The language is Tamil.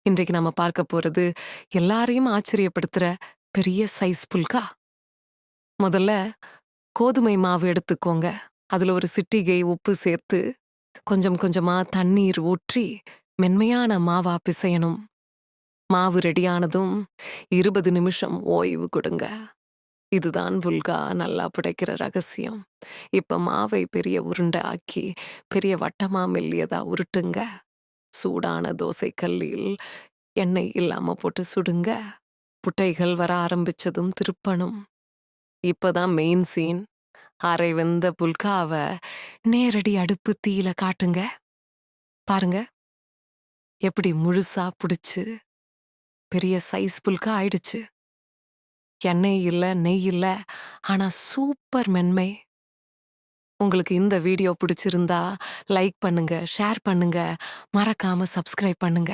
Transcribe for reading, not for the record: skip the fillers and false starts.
இன்றைக்கு நம்ம பார்க்க போறது எல்லாரையும் ஆச்சரியப்படுத்துற பெரிய சைஸ் புல்கா. முதல்ல கோதுமை மாவு எடுத்துக்கோங்க. அதுல ஒரு சிட்டிகை உப்பு சேர்த்து கொஞ்சம் கொஞ்சமா தண்ணீர் ஊற்றி மென்மையான மாவா பிசையணும். மாவு ரெடியானதும் 20 நிமிஷம் ஓய்வு கொடுங்க. இதுதான் புல்கா நல்லா புடைக்கிற ரகசியம். இப்ப மாவை பெரிய உருண்டை ஆக்கி பெரிய வட்டமா மெல்லியதா உருட்டுங்க. சூடான தோசை கல்லில் எண்ணெய் இல்லாம போட்டு சுடுங்க. புட்டைகள் வர ஆரம்பிச்சதும் திருப்பணும். இப்பதான் மெயின் சீன். அரை வெந்த புல்காவ நேரடி அடுப்பு தீயில காட்டுங்க. பாருங்க எப்படி முழுசா புடிச்சு பெரிய சைஸ் புல்கா ஆயிடுச்சு. எண்ணெய் இல்ல, நெய் இல்ல, ஆனா சூப்பர் மென்மை. உங்களுக்கு இந்த வீடியோ பிடிச்சிருந்தா லைக் பண்ணுங்க, ஷேர் பண்ணுங்க, மறக்காம சப்ஸ்கிரைப் பண்ணுங்க.